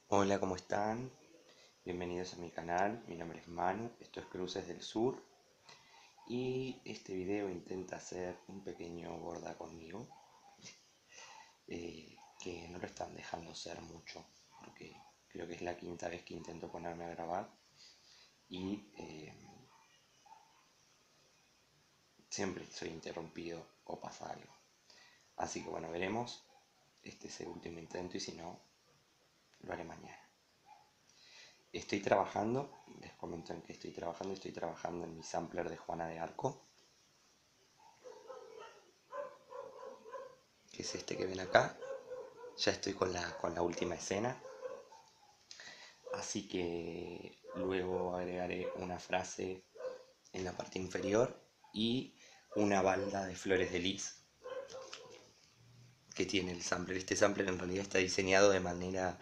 Hola, ¿cómo están? Bienvenidos a mi canal, mi nombre es Manu, esto es Cruces del Sur y este video intenta hacer un pequeño borda conmigo que no lo están dejando ser mucho porque creo que es la quinta vez que intento ponerme a grabar y siempre soy interrumpido o pasa algo. Así que bueno, veremos, este es el último intento y si no, lo haré mañana. Estoy trabajando, les comento en qué estoy trabajando en mi sampler de Juana de Arco, que es este que ven acá. Ya estoy con la última escena, así que luego agregaré una frase en la parte inferior y una balda de flores de lis que tiene el sampler. Este sampler en realidad está diseñado de manera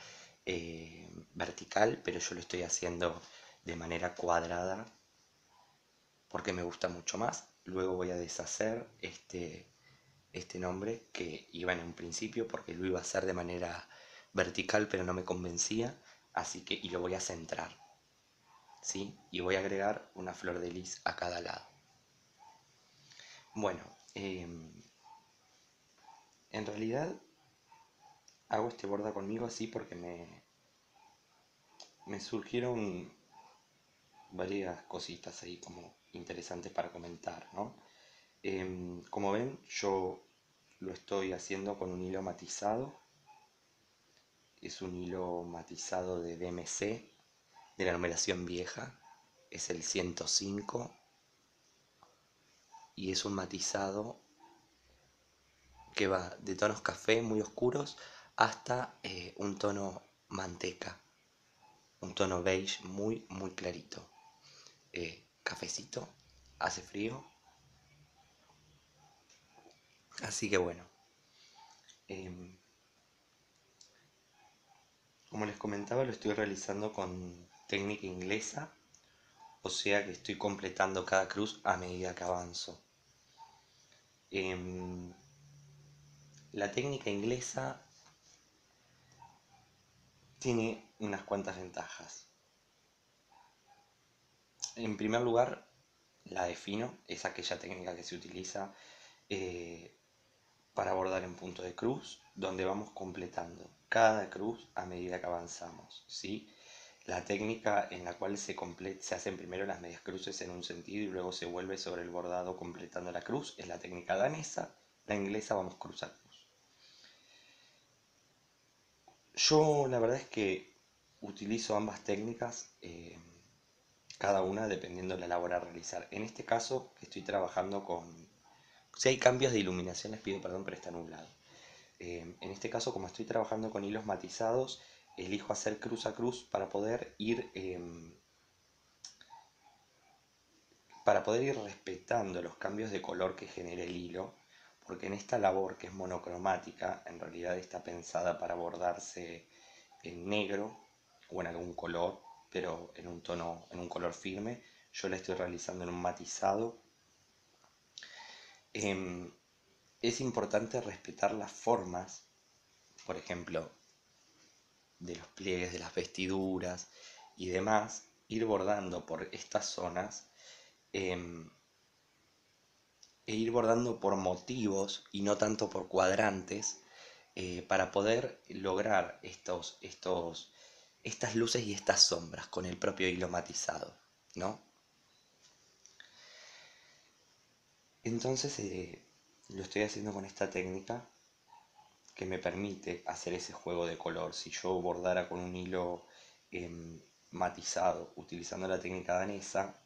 vertical, pero yo lo estoy haciendo de manera cuadrada porque me gusta mucho más. Luego voy a deshacer este nombre que iba en un principio porque lo iba a hacer de manera vertical pero no me convencía, así que y lo voy a centrar, ¿sí? Y voy a agregar una flor de lis a cada lado. Bueno, en realidad hago este borda conmigo así porque me surgieron varias cositas ahí como interesantes para comentar, ¿no? Como ven, yo lo estoy haciendo con un hilo matizado. Es un hilo matizado de DMC, de la numeración vieja. Es el 105 y es un matizado que va de tonos café muy oscuros hasta un tono manteca, un tono beige muy clarito. Cafecito, hace frío, así que bueno. em, Como les comentaba, lo estoy realizando con técnica inglesa, o sea que estoy completando cada cruz a medida que avanzo. Em, la técnica inglesa tiene unas cuantas ventajas. En primer lugar, la defino, es aquella técnica que se utiliza eh, para bordar en punto de cruz, donde vamos completando cada cruz a medida que avanzamos, ¿sí? La técnica en la cual se hacen primero las medias cruces en un sentido y luego se vuelve sobre el bordado completando la cruz es la técnica danesa. La inglesa vamos cruz a cruz. Yo la verdad es que utilizo ambas técnicas, cada una dependiendo de la labor a realizar. En este caso estoy trabajando con... Si hay cambios de iluminación les pido perdón, pero está nublado. En este caso, como estoy trabajando con hilos matizados, elijo hacer cruz a cruz para poder ir respetando los cambios de color que genera el hilo, porque en esta labor que es monocromática, en realidad está pensada para bordarse en negro o en algún color, pero en un tono, en un color firme. Yo la estoy realizando en un matizado. Em, es importante respetar las formas, por ejemplo, de los pliegues de las vestiduras y demás, ir bordando por estas zonas, em, e ir bordando por motivos y no tanto por cuadrantes, para poder lograr estas luces y estas sombras con el propio hilo matizado, ¿no? Entonces lo estoy haciendo con esta técnica que me permite hacer ese juego de color. Si yo bordara con un hilo matizado utilizando la técnica danesa,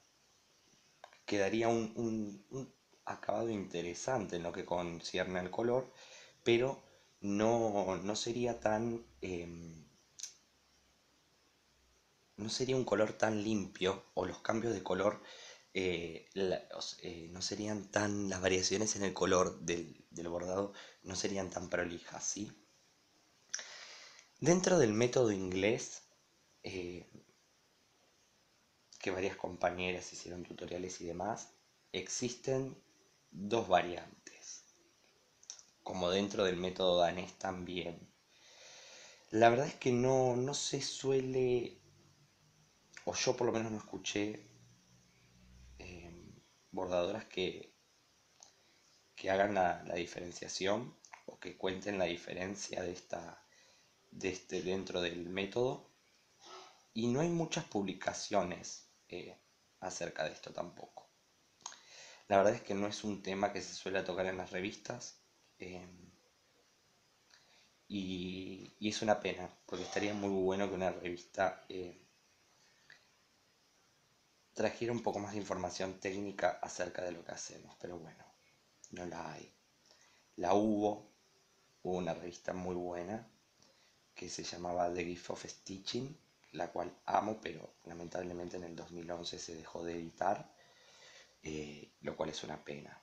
quedaría un acabado interesante en lo que concierne al color, pero no sería no sería un color tan limpio, o los cambios de color no serían tan, las variaciones en el color del bordado no serían tan prolijas, ¿sí? Dentro del método inglés, eh, que varias compañeras hicieron tutoriales y demás, existen dos variantes, como dentro del método danés también. La verdad es que no se suele, o yo por lo menos no escuché eh, bordadoras que hagan la diferenciación o que cuenten la diferencia de este dentro del método. Y no hay muchas publicaciones acerca de esto tampoco. La verdad es que no es un tema que se suele tocar en las revistas. eh, y es una pena, porque estaría muy bueno que una revista trajera un poco más de información técnica acerca de lo que hacemos, pero bueno, no la hay. La hubo una revista muy buena que se llamaba The Gift of Stitching, la cual amo, pero lamentablemente en el 2011 se dejó de editar, lo cual es una pena.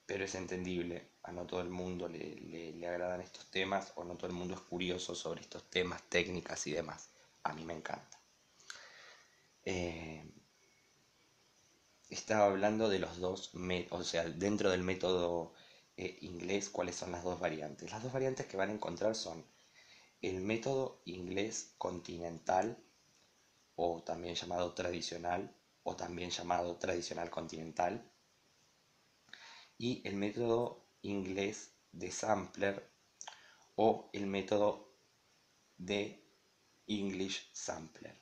Pero es entendible, a no todo el mundo le agradan estos temas o no todo el mundo es curioso sobre estos temas, técnicas y demás. A mí me encanta. Eh, Estaba hablando de los dos, o sea, dentro del método inglés, cuáles son las dos variantes. Las dos variantes que van a encontrar son el método inglés continental, o también llamado tradicional, o también llamado tradicional continental, y el método inglés de sampler o el método de English sampler.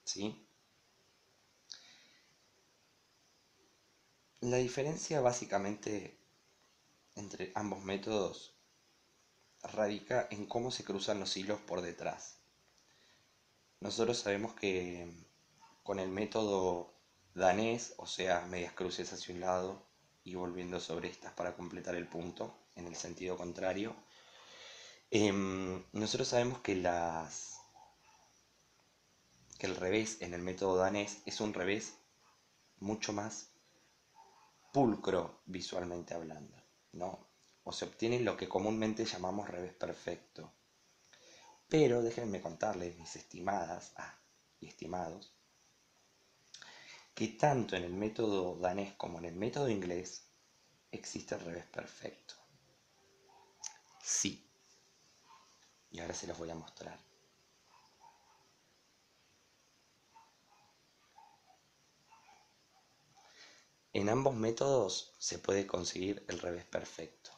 ¿Sí? La diferencia básicamente entre ambos métodos radica en cómo se cruzan los hilos por detrás. Nosotros sabemos que con el método danés, o sea, medias cruces hacia un lado y volviendo sobre estas para completar el punto, en el sentido contrario, nosotros sabemos que el revés en el método danés es un revés mucho más pulcro visualmente hablando, ¿no? O se obtiene lo que comúnmente llamamos revés perfecto. Pero déjenme contarles, mis estimadas y estimados, que tanto en el método danés como en el método inglés existe el revés perfecto. Sí, y ahora se los voy a mostrar. En ambos métodos se puede conseguir el revés perfecto.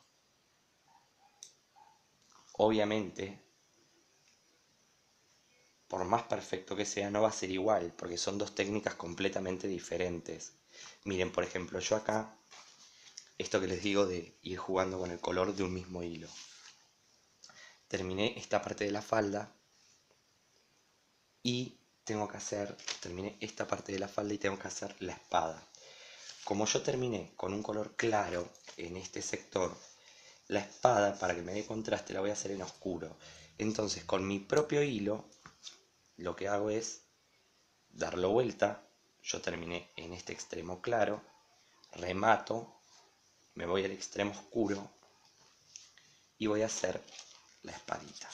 Obviamente, por más perfecto que sea, no va a ser igual, porque son dos técnicas completamente diferentes. Miren, por ejemplo, yo acá, esto que les digo de ir jugando con el color de un mismo hilo. Terminé esta parte de la falda y terminé esta parte de la falda y tengo que hacer la espada. Como yo terminé con un color claro en este sector, la espada, para que me dé contraste, la voy a hacer en oscuro. Entonces, con mi propio hilo, lo que hago es darlo vuelta. Yo terminé en este extremo claro, remato, me voy al extremo oscuro y voy a hacer la espadita,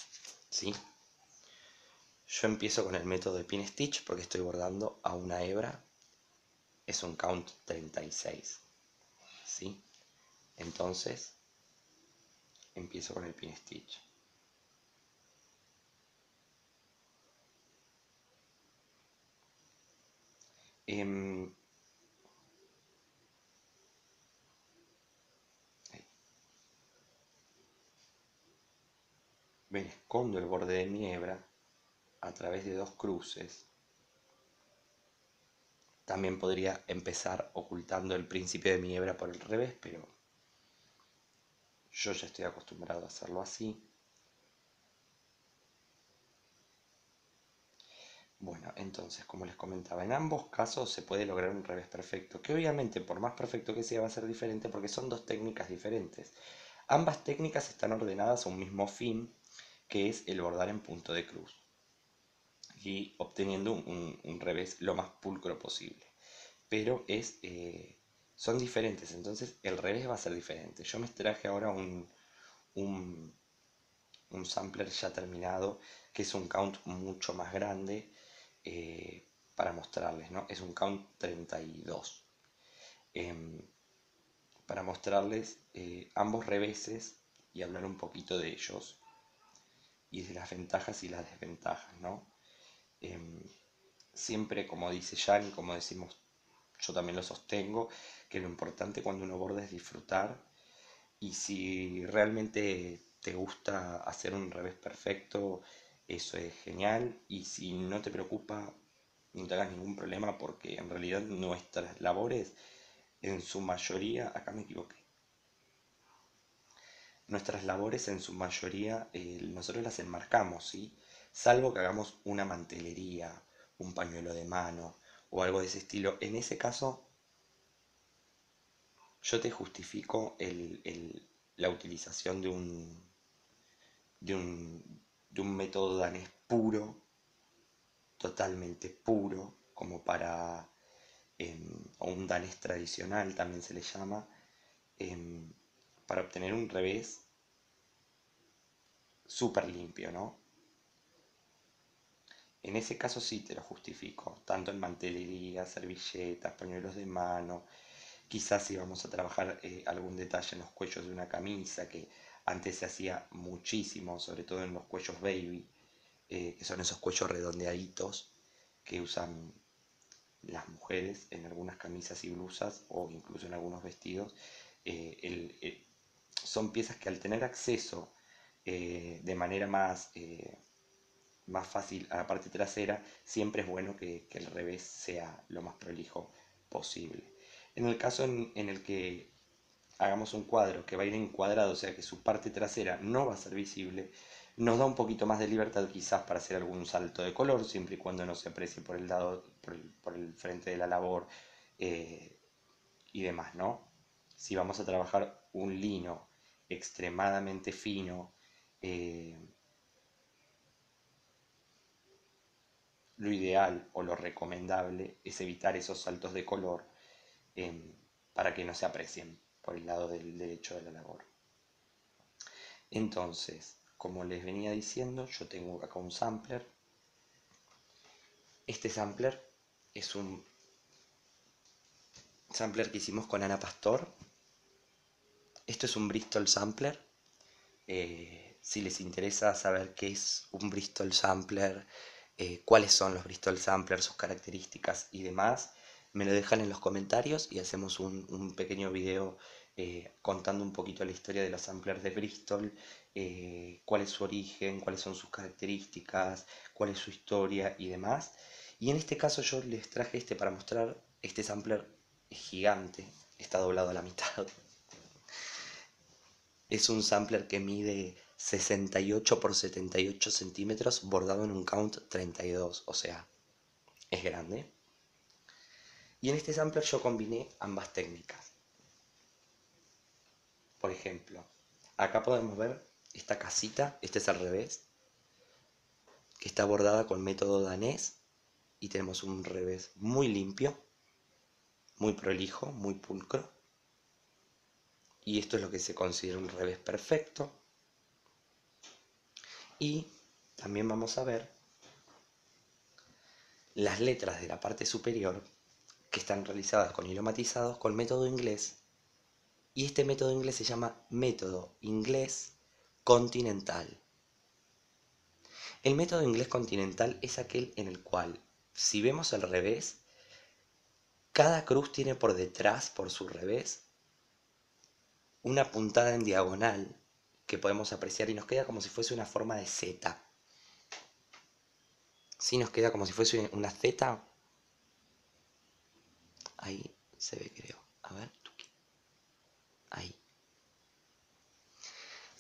¿sí? Yo empiezo con el método de pin stitch porque estoy bordando a una hebra. Es un count 36, ¿sí? Entonces, empiezo con el pin stitch. Em, Me escondo el borde de mi hebra a través de dos cruces. También podría empezar ocultando el principio de mi hebra por el revés, pero yo ya estoy acostumbrado a hacerlo así. Bueno, entonces, como les comentaba, en ambos casos se puede lograr un revés perfecto, que obviamente por más perfecto que sea va a ser diferente porque son dos técnicas diferentes. Ambas técnicas están ordenadas a un mismo fin, que es el bordar en punto de cruz y obteniendo un revés lo más pulcro posible. Pero son diferentes, entonces el revés va a ser diferente. Yo me traje ahora un, un sampler ya terminado, que es un count mucho más grande para mostrarles, ¿no? Es un count 32. Para mostrarles ambos reveses y hablar un poquito de ellos y de las ventajas y las desventajas, ¿no? Em, Siempre, como dice Jan y como decimos, yo también lo sostengo, que lo importante cuando uno borda es disfrutar, y si realmente te gusta hacer un revés perfecto, eso es genial, y si no te preocupa, no te hagas ningún problema, porque en realidad nuestras labores, en su mayoría, acá me equivoqué, nuestras labores en su mayoría nosotros las enmarcamos, ¿sí? Salvo que hagamos una mantelería, un pañuelo de mano o algo de ese estilo. En ese caso, yo te justifico la utilización de de un método danés puro, totalmente puro, como para, o un danés tradicional también se le llama, em, para obtener un revés súper limpio, ¿no? En ese caso sí te lo justifico, tanto en mantelería, servilletas, pañuelos de mano, quizás si vamos a trabajar algún detalle en los cuellos de una camisa, que antes se hacía muchísimo, sobre todo en los cuellos baby, que son esos cuellos redondeaditos que usan las mujeres en algunas camisas y blusas o incluso en algunos vestidos. Son piezas que al tener acceso de manera más fácil a la parte trasera, siempre es bueno que el revés sea lo más prolijo posible. En el caso en el que hagamos un cuadro que va a ir encuadrado, o sea que su parte trasera no va a ser visible, nos da un poquito más de libertad quizás para hacer algún salto de color, siempre y cuando no se aprecie por el lado, por el frente de la labor eh, y demás, ¿no? Si vamos a trabajar un lino extremadamente fino, eh, lo ideal o lo recomendable es evitar esos saltos de color para que no se aprecien por el lado del derecho de la labor. Entonces, como les venía diciendo, yo tengo acá un sampler. Este sampler es un sampler que hicimos con Ana Pastor. Esto es un Bristol sampler. Si les interesa saber qué es un Bristol sampler, cuáles son los Bristol samplers, sus características y demás, me lo dejan en los comentarios y hacemos un pequeño video contando un poquito la historia de los samplers de Bristol, cuál es su origen, cuáles son sus características, cuál es su historia y demás. Y en este caso yo les traje este para mostrar. Este sampler es gigante, está doblado a la mitad. Es un sampler que mide 68 por 78 centímetros, bordado en un count 32, o sea, es grande. Y en este sampler yo combiné ambas técnicas. Por ejemplo, acá podemos ver esta casita, este es al revés, que está bordada con método danés, y tenemos un revés muy limpio, muy prolijo, muy pulcro. Y esto es lo que se considera un revés perfecto. Y también vamos a ver las letras de la parte superior, que están realizadas con hilo matizados con método inglés, y este método inglés se llama método inglés continental. El método inglés continental es aquel en el cual, si vemos el revés, cada cruz tiene por detrás, por su revés, una puntada en diagonal que podemos apreciar y nos queda como si fuese una forma de Z. ¿Sí? Nos queda como si fuese una Z. Ahí se ve, creo. A ver. Ahí.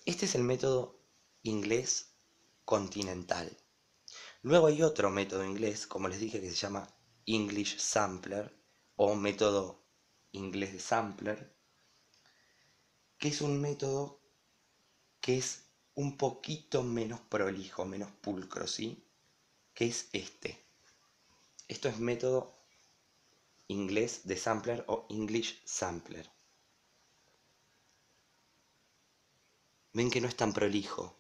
Este es el método inglés continental. Luego hay otro método inglés, como les dije, que se llama English Sampler o método inglés de sampler, que es un método que es un poquito menos prolijo, menos pulcro, ¿sí? Que es este. Esto es método inglés de sampler o English Sampler. Ven que no es tan prolijo.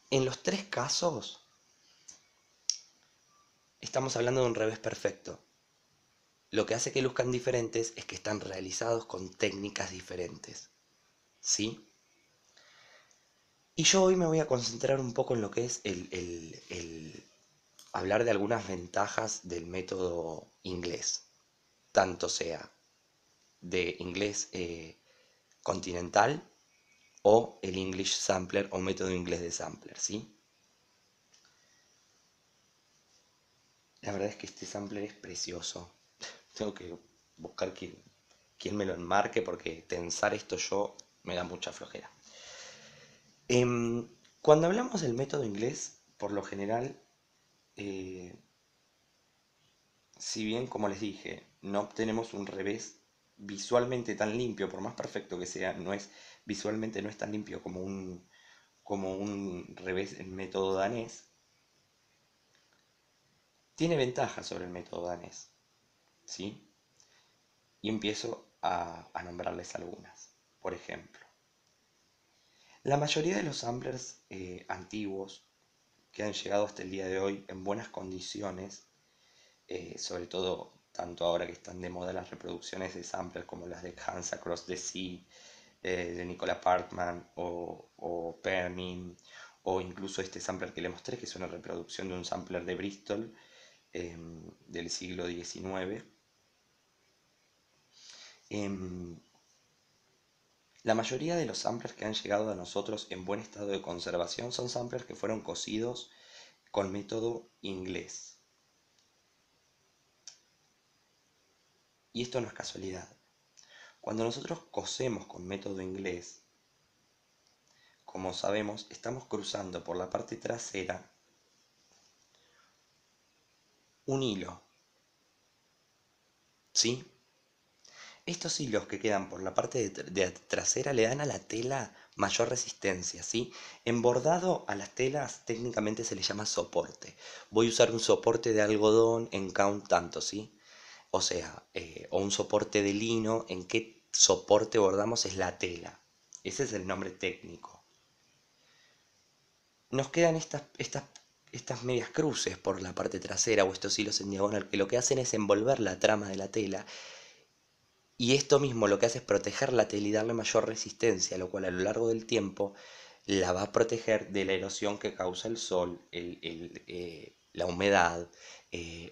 En los tres casos estamos hablando de un revés perfecto. lo que hace que luzcan diferentes es que están realizados con técnicas diferentes, ¿sí? Y yo hoy me voy a concentrar un poco en lo que es el hablar de algunas ventajas del método inglés, tanto sea de inglés continental o el English Sampler o método inglés de sampler, ¿sí? La verdad es que este sampler es precioso. Tengo que buscar quién me lo enmarque porque tensar esto yo me da mucha flojera. Cuando hablamos del método inglés, por lo general, eh, si bien, como les dije, no obtenemos un revés visualmente tan limpio, por más perfecto que sea, visualmente no es tan limpio como un revés en método danés, tiene ventajas sobre el método danés, ¿sí? Y empiezo a nombrarles algunas. Por ejemplo, la mayoría de los samplers antiguos que han llegado hasta el día de hoy en buenas condiciones, sobre todo tanto ahora que están de moda las reproducciones de samplers como las de Hans Across the Sea, de Nicola Parkman o Pernin, o incluso este sampler que le mostré, que es una reproducción de un sampler de Bristol del siglo XIX. La mayoría de los samplers que han llegado a nosotros en buen estado de conservación son samplers que fueron cocidos con método inglés. Y esto no es casualidad. Cuando nosotros cosemos con método inglés, como sabemos, estamos cruzando por la parte trasera un hilo, ¿sí? Estos hilos que quedan por la parte de trasera le dan a la tela mayor resistencia, ¿sí? En bordado a las telas técnicamente se le llama soporte. Voy a usar un soporte de algodón en count tanto, ¿sí? O sea, o un soporte de lino, en qué soporte bordamos es la tela. Ese es el nombre técnico. Nos quedan estas medias cruces por la parte trasera o estos hilos en diagonal que lo que hacen es envolver la trama de la tela y esto mismo lo que hace es proteger la tela y darle mayor resistencia, lo cual a lo largo del tiempo la va a proteger de la erosión que causa el sol, la humedad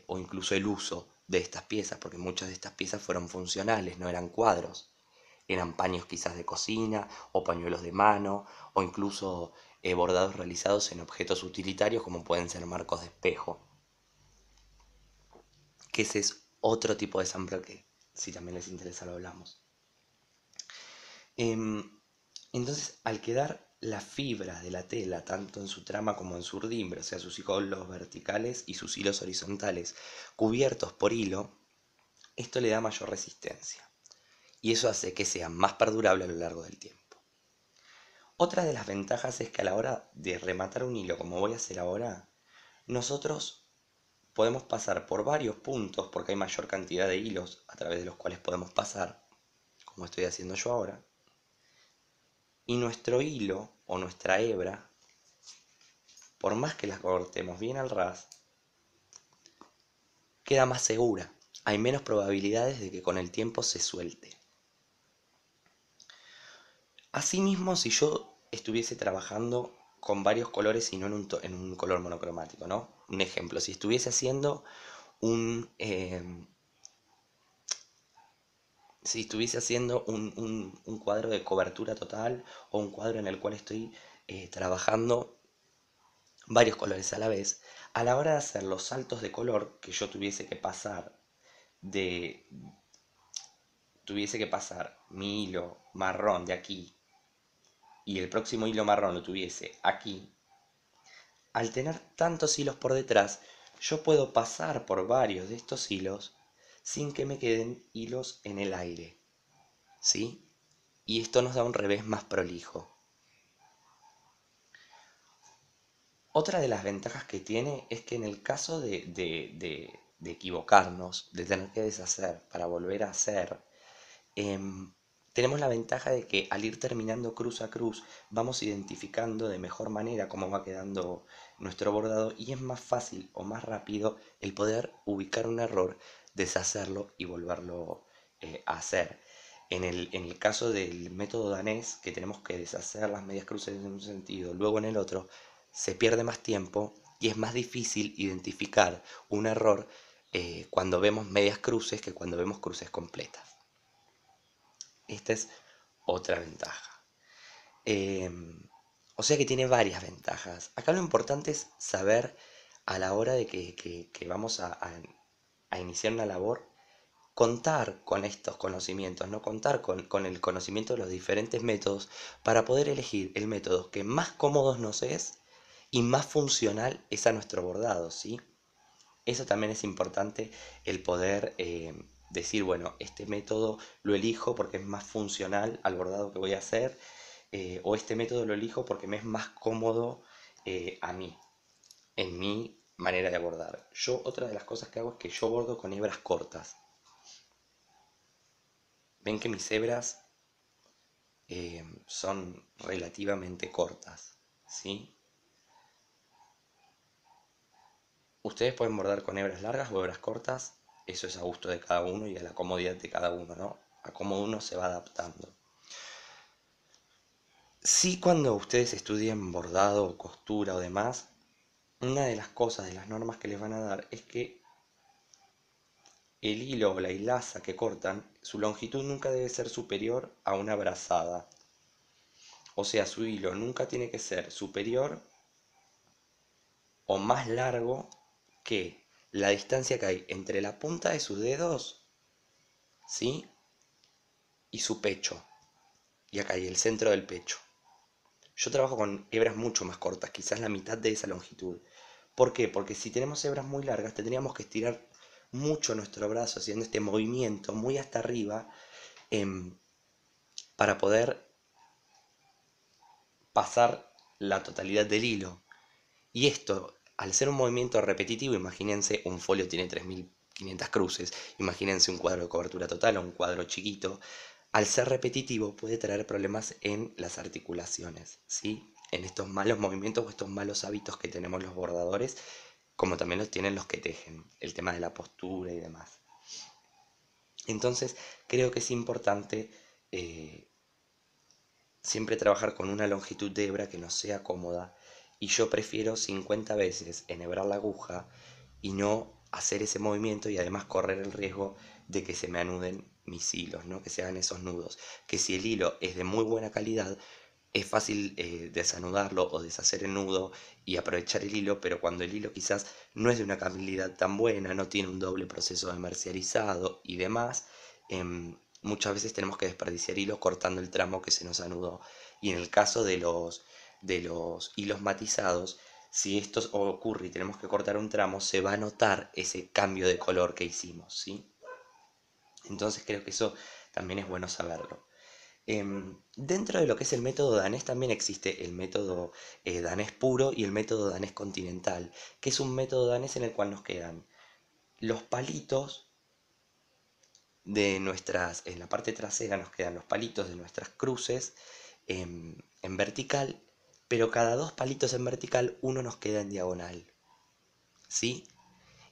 o incluso el uso de estas piezas, porque muchas de estas piezas fueron funcionales, no eran cuadros. Eran paños quizás de cocina o pañuelos de mano o incluso bordados realizados en objetos utilitarios como pueden ser marcos de espejo. Que ese es otro tipo de sampler que si también les interesa lo hablamos. Entonces, al quedar la fibra de la tela, tanto en su trama como en su urdimbre, o sea, sus hilos verticales y sus hilos horizontales, cubiertos por hilo, esto le da mayor resistencia. Y eso hace que sea más perdurable a lo largo del tiempo. Otra de las ventajas es que a la hora de rematar un hilo, como voy a hacer ahora, nosotros podemos pasar por varios puntos, porque hay mayor cantidad de hilos a través de los cuales podemos pasar, como estoy haciendo yo ahora, y nuestro hilo o nuestra hebra, por más que la cortemos bien al ras, queda más segura. Hay menos probabilidades de que con el tiempo se suelte. Asimismo, si yo estuviese trabajando con varios colores y no en un color monocromático, ¿no? Un ejemplo, si estuviese haciendo un, si estuviese haciendo un cuadro de cobertura total o un cuadro en el cual estoy trabajando varios colores a la vez, a la hora de hacer los saltos de color que yo de, tuviese que pasar mi hilo marrón de aquí y el próximo hilo marrón lo tuviese aquí, al tener tantos hilos por detrás, yo puedo pasar por varios de estos hilos sin que me queden hilos en el aire, ¿sí? Y esto nos da un revés más prolijo. Otra de las ventajas que tiene es que en el caso de equivocarnos, de tener que deshacer para volver a hacer, tenemos la ventaja de que al ir terminando cruz a cruz vamos identificando de mejor manera cómo va quedando nuestro bordado y es más fácil o más rápido el poder ubicar un error deshacerlo y volverlo a hacer. En el caso del método danés, que tenemos que deshacer las medias cruces en un sentido, luego en el otro, se pierde más tiempo y es más difícil identificar un error cuando vemos medias cruces que cuando vemos cruces completas. Esta es otra ventaja. Eh, o sea que tiene varias ventajas. Acá lo importante es saber a la hora de que vamos a iniciar una labor, contar con estos conocimientos, no contar con el conocimiento de los diferentes métodos para poder elegir el método que más cómodo nos es y más funcional es a nuestro bordado, ¿sí? Eso también es importante, el poder decir, bueno, este método lo elijo porque es más funcional al bordado que voy a hacer, o este método lo elijo porque me es más cómodo a mí, en mi manera de bordar. Yo, otra de las cosas que hago es que yo bordo con hebras cortas. Ven que mis hebras son relativamente cortas, ¿sí? Ustedes pueden bordar con hebras largas o hebras cortas, eso es a gusto de cada uno y a la comodidad de cada uno, ¿no? A cómo uno se va adaptando. Sí, cuando ustedes estudien bordado o costura o demás, una de las cosas, de las normas que les van a dar es que el hilo o la hilaza que cortan, su longitud nunca debe ser superior a una brazada. O sea, su hilo nunca tiene que ser superior o más largo que la distancia que hay entre la punta de sus dedos, ¿sí? Y su pecho. Y acá hay el centro del pecho. Yo trabajo con hebras mucho más cortas, quizás la mitad de esa longitud. ¿Por qué? Porque si tenemos hebras muy largas, tendríamos que estirar mucho nuestro brazo haciendo este movimiento muy hasta arriba em, para poder pasar la totalidad del hilo. Y esto, al ser un movimiento repetitivo, imagínense, un folio tiene 3500 cruces, imagínense un cuadro de cobertura total o un cuadro chiquito, al ser repetitivo puede traer problemas en las articulaciones, ¿sí? En estos malos movimientos o estos malos hábitos que tenemos los bordadores, como también los tienen los que tejen, el tema de la postura y demás. Entonces, creo que es importante siempre trabajar con una longitud de hebra que nos sea cómoda, y yo prefiero 50 veces enhebrar la aguja y no hacer ese movimiento y además correr el riesgo de que se me anuden mis hilos, ¿no? Que se hagan esos nudos. Que si el hilo es de muy buena calidad, es fácil desanudarlo o deshacer el nudo y aprovechar el hilo, pero cuando el hilo quizás no es de una calidad tan buena, no tiene un doble proceso de mercializado y demás, muchas veces tenemos que desperdiciar hilo cortando el tramo que se nos anudó. Y en el caso de los hilos matizados, si esto ocurre y tenemos que cortar un tramo, se va a notar ese cambio de color que hicimos, ¿sí? Entonces creo que eso también es bueno saberlo. Dentro de lo que es el método danés también existe el método danés puro y el método danés continental, que es un método danés en el cual nos quedan los palitos en la parte trasera nos quedan los palitos de nuestras cruces en vertical, pero cada dos palitos en vertical uno nos queda en diagonal, ¿sí?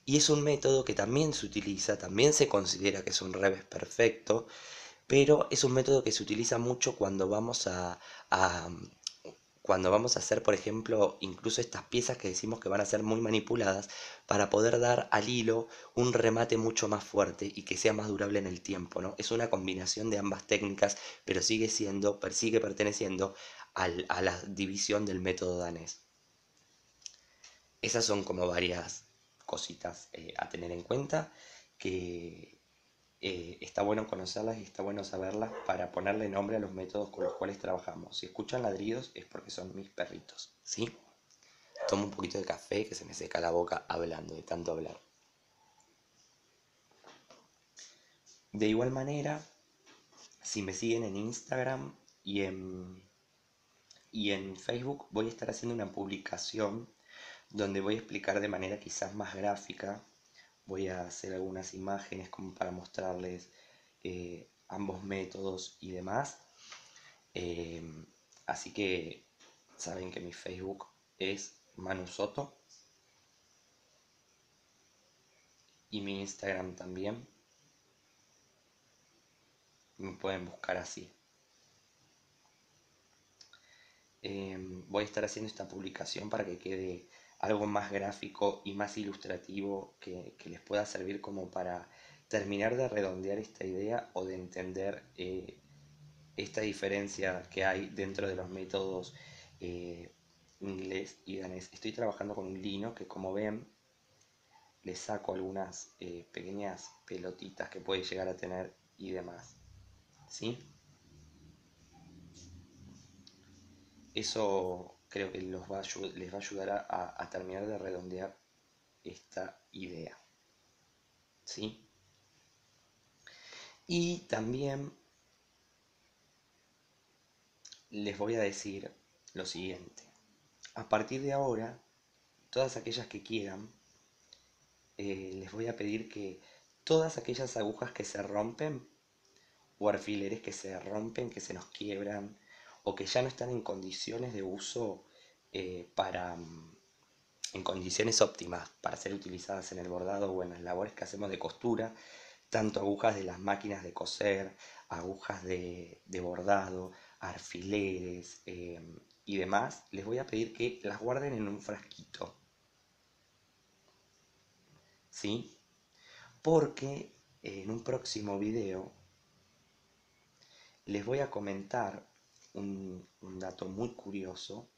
Y es un método que también se utiliza, también se considera que es un revés perfecto, pero es un método que se utiliza mucho a- cuando vamos a hacer, por ejemplo, incluso estas piezas que decimos que van a ser muy manipuladas para poder dar al hilo un remate mucho más fuerte y que sea más durable en el tiempo, ¿no? Es una combinación de ambas técnicas, pero sigue perteneciendo a la división del método danés. Esas son como varias cositas a tener en cuenta que está bueno conocerlas y está bueno saberlas para ponerle nombre a los métodos con los cuales trabajamos. Si escuchan ladridos es porque son mis perritos, ¿sí? Tomo un poquito de café que se me seca la boca hablando, de tanto hablar. De igual manera, si me siguen en Instagram y en Facebook, voy a estar haciendo una publicación donde voy a explicar de manera quizás más gráfica. Voy a hacer algunas imágenes como para mostrarles ambos métodos y demás. Eh, Así que saben que mi Facebook es Manu Soto y mi Instagram también. Me pueden buscar así. Voy a estar haciendo esta publicación para que quede algo más gráfico y más ilustrativo que les pueda servir como para terminar de redondear esta idea o de entender esta diferencia que hay dentro de los métodos eh, inglés y danés. Estoy trabajando con un lino que, como ven, le saco algunas pequeñas pelotitas que puede llegar a tener y demás. ¿Sí? Eso creo que les va a ayudar a terminar de redondear esta idea. ¿Sí? Y también les voy a decir lo siguiente. A partir de ahora, todas aquellas que quieran, les voy a pedir que todas aquellas agujas que se rompen o alfileres que se rompen, que se nos quiebran o que ya no están en condiciones de uso en condiciones óptimas para ser utilizadas en el bordado o en las labores que hacemos de costura, tanto agujas de las máquinas de coser, agujas de bordado, alfileres y demás, les voy a pedir que las guarden en un frasquito, ¿sí? Porque en un próximo video les voy a comentar un dato muy curioso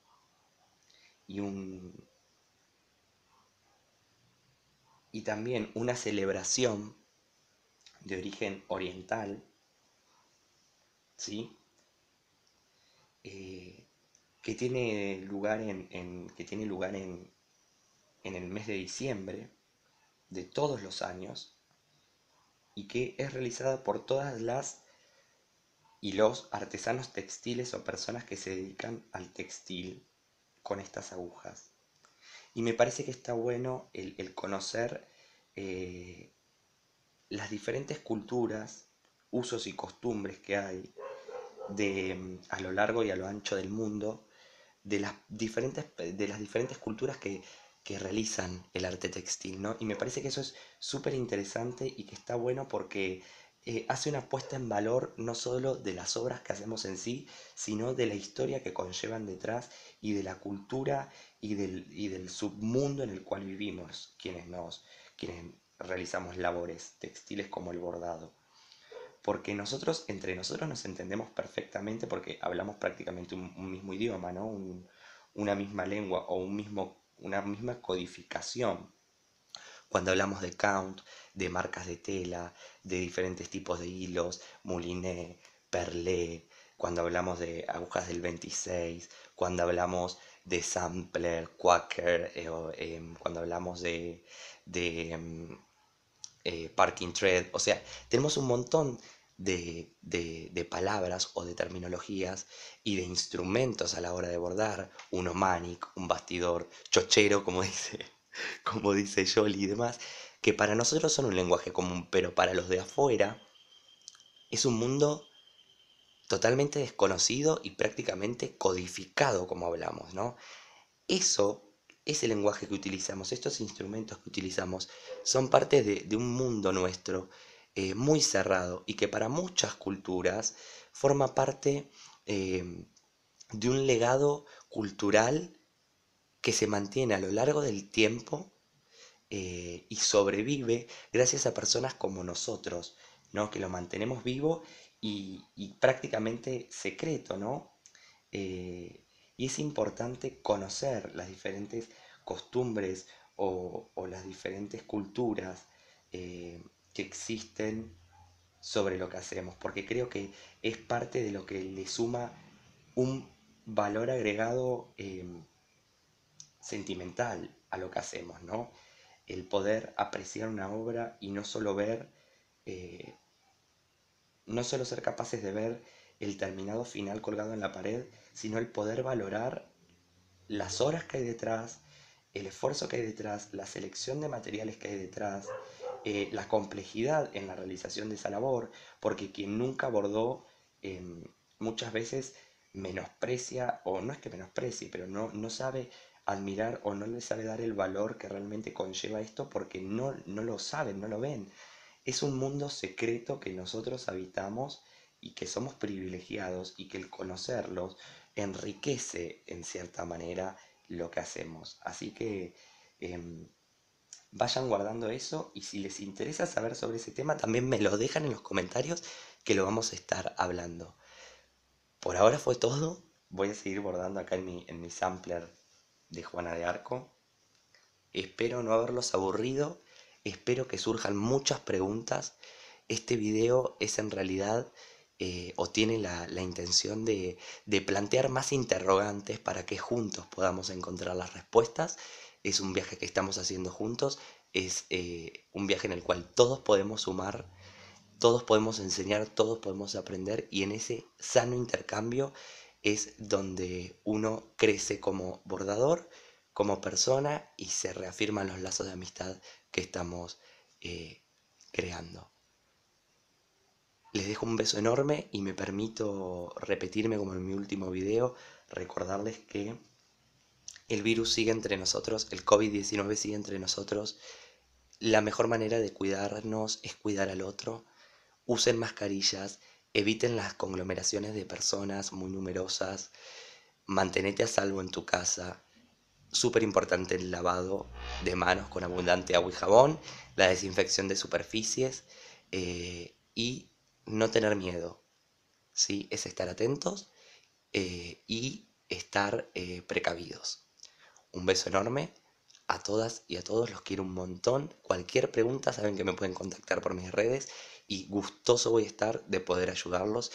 y, y también una celebración de origen oriental, ¿sí? Eh, que tiene lugar en el mes de diciembre de todos los años y que es realizada por todas las y los artesanos textiles o personas que se dedican al textil con estas agujas. Y me parece que está bueno el conocer eh, las diferentes culturas, usos y costumbres que hay a lo largo y a lo ancho del mundo, de las diferentes culturas que realizan el arte textil, ¿no? Y me parece que eso es súper interesante y que está bueno porque hace una puesta en valor no solo de las obras que hacemos en sí, sino de la historia que conllevan detrás y de la cultura y del submundo en el cual vivimos, quienes realizamos labores textiles como el bordado. Porque entre nosotros nos entendemos perfectamente porque hablamos prácticamente un mismo idioma, ¿no? Una misma lengua o una misma codificación. Cuando hablamos de count, de marcas de tela, de diferentes tipos de hilos, mouliné, perlé, cuando hablamos de agujas del 26, cuando hablamos de sampler, quaker, cuando hablamos de parking thread, o sea, tenemos un montón de palabras o de terminologías y de instrumentos a la hora de bordar, un omanic, un bastidor, chochero, como dice Jolie y demás, que para nosotros son un lenguaje común, pero para los de afuera es un mundo totalmente desconocido y prácticamente codificado como hablamos, ¿no? Eso, ese lenguaje que utilizamos, estos instrumentos que utilizamos, son parte de un mundo nuestro muy cerrado y que para muchas culturas forma parte de un legado cultural que se mantiene a lo largo del tiempo y sobrevive gracias a personas como nosotros, ¿no? Que lo mantenemos vivo y prácticamente secreto, ¿no? Y es importante conocer las diferentes costumbres o las diferentes culturas que existen sobre lo que hacemos, porque creo que es parte de lo que le suma un valor agregado sentimental a lo que hacemos, ¿no? El poder apreciar una obra y no solo ver, eh, no solo ser capaces de ver el terminado final colgado en la pared, sino el poder valorar las horas que hay detrás, el esfuerzo que hay detrás, la selección de materiales que hay detrás, la complejidad en la realización de esa labor, porque quien nunca bordó muchas veces menosprecia, o no es que menosprecie, pero no sabe admirar o no les sabe dar el valor que realmente conlleva esto porque no lo saben, no lo ven. Es un mundo secreto que nosotros habitamos y que somos privilegiados y que el conocerlos enriquece en cierta manera lo que hacemos. Así que em, vayan guardando eso y si les interesa saber sobre ese tema también me lo dejan en los comentarios que lo vamos a estar hablando. Por ahora fue todo. Voy a seguir bordando acá en mi sampler de Juana de Arco. Espero no haberlos aburrido. Espero que surjan muchas preguntas. Este video es en realidad o tiene la intención de plantear más interrogantes para que juntos podamos encontrar las respuestas. Es un viaje que estamos haciendo juntos. Es un viaje en el cual todos podemos sumar, todos podemos enseñar, todos podemos aprender y en ese sano intercambio es donde uno crece como bordador, como persona y se reafirman los lazos de amistad que estamos creando. Les dejo un beso enorme y me permito repetirme como en mi último video, recordarles que el virus sigue entre nosotros, el COVID-19 sigue entre nosotros. La mejor manera de cuidarnos es cuidar al otro. Usen mascarillas, eviten las conglomeraciones de personas muy numerosas, mantenete a salvo en tu casa. Súper importante el lavado de manos con abundante agua y jabón, la desinfección de superficies y no tener miedo, ¿sí? Es estar atentos y estar precavidos. Un beso enorme a todas y a todos, los quiero un montón. Cualquier pregunta saben que me pueden contactar por mis redes y gustoso voy a estar de poder ayudarlos.